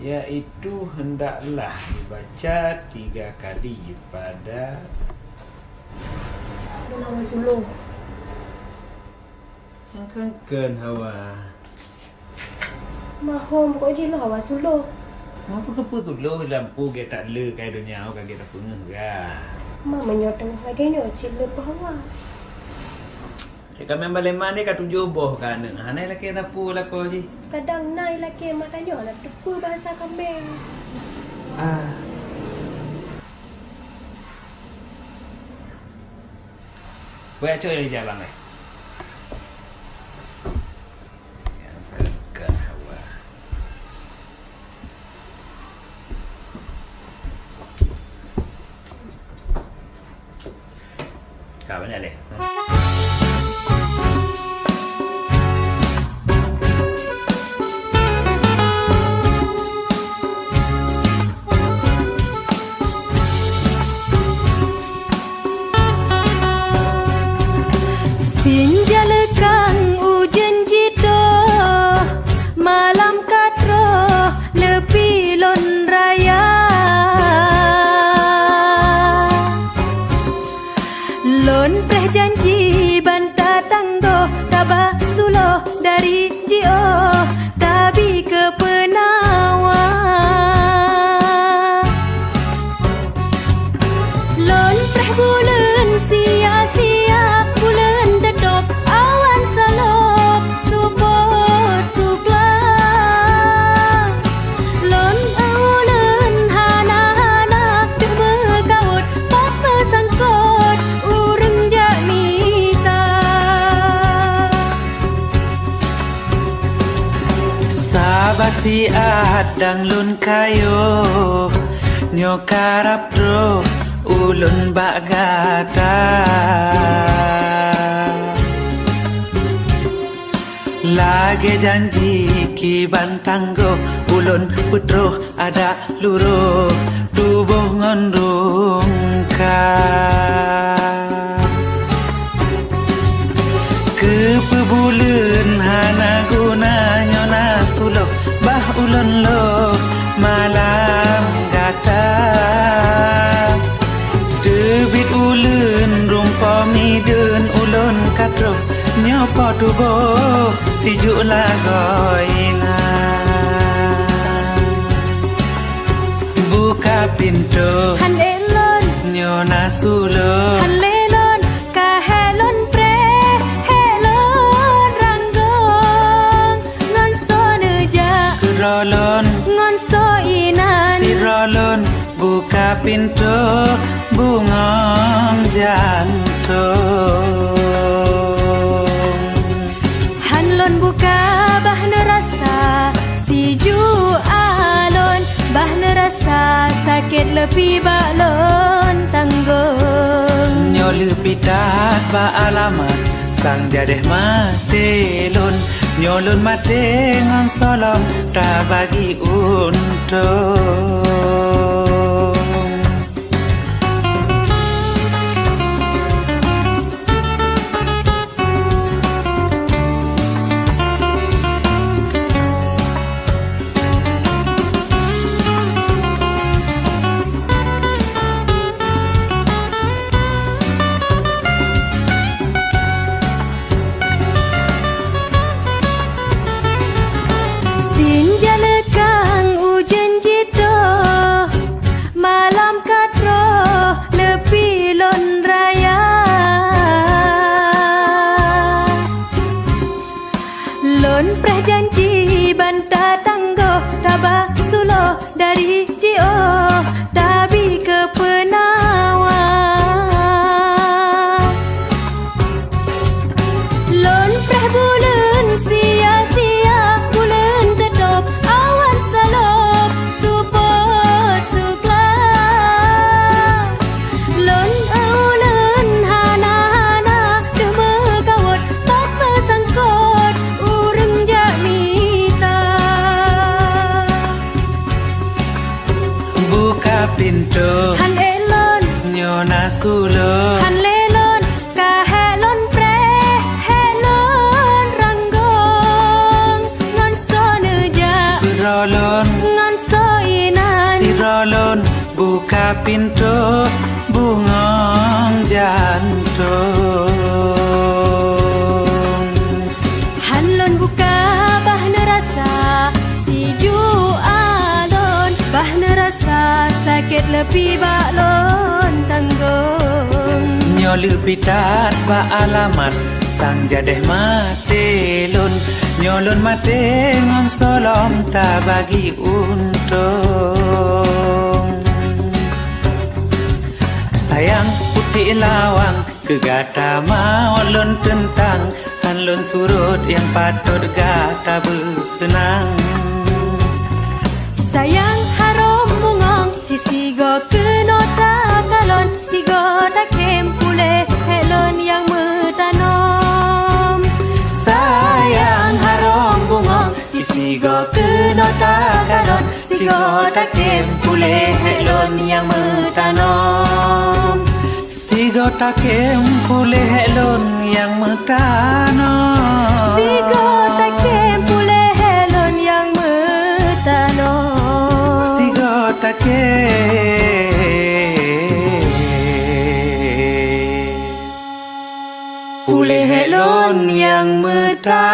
yaitu hendaklah dibaca 3 kali pada Hawa suluh. Angkan hawa. Mahom kok je lah hawa suluh. Apa kepu tu lo lampu ke tak le kai dunia kan kita pengah ga. Mama nyoteng lagi cile hawa. Kami balik mana kat tujuh boh kan. Hanai laki tapu lah kau ji. Kadang nai lagi makanya nak tepu bahasa kambing. Ah. Buat cuy ni jalan ni. Yang terkan hawa. Kau banyak leh. Sinjalekang ujen jito malam katro lepi lon raya lon preh janji banta tanggo tabah sulo dari jio tabi ke penawa lon preh bulan sia-sia bulan dedop awan salop support supla lon aulen hana-hana dek berkawut papa sangkot ureng jamita Sabasi adang lun kayo nyokarap dro ulun bagata lage janji ki bantanggo ulun putro ada luro tubuh ngondungka kepebulen hana guna nyona sulo bah ulun lo malam gata debit ulun rumpami den ulun katro nyopo tubo sijuk lagoina buka pintu han elon nyona sulo han lelon ka helon pre helon ranggong ngon so neja rolon ngon so inan si rolon buka pintu bungong jantung Hanlon buka bah nerasa si ju alon bah nerasa sakit lebih balon tanggung nyolu pitat ba alamat sang jadeh matelun nyolun mate ngan solom ta bagi untung Sinjalekang ujen jito malam katro lepi lon raya lon preh janji banta tanggo tabah sulo dari jio tabi ke penawa lon preh bulan sia-sia bulan dedop awan salop support supla lon aulen hana-hana dek berkawut papa sangkot ureng jamita buka pintu han elon nyona sulo han lelon ka helon pre helon ranggong ngon so neja rolon ngon so pintu bungong jantung. Hanlon buka bahna rasa siju alon, bahna rasa sakit lebih baklon tanggung. Nyolu pitat ba alamat sang jadeh mate lun, nyolun mate ngon solom ta bagi untung. Sayang putih lawang kegata maulun tentang, hanlun surut yang patut gata bersenang. Sayang harum bungong cisigo kenota kalon, sigo tak kem pule helon yang metanom. Sayang harum bungong cisigo kenota kalon, sigo tak kem pule helon yang metanom. Sigo tak kem pule helon yang metanom. Sigo tak kem pule helon yang metanom. Sigo tak kem pule helon yang metanom.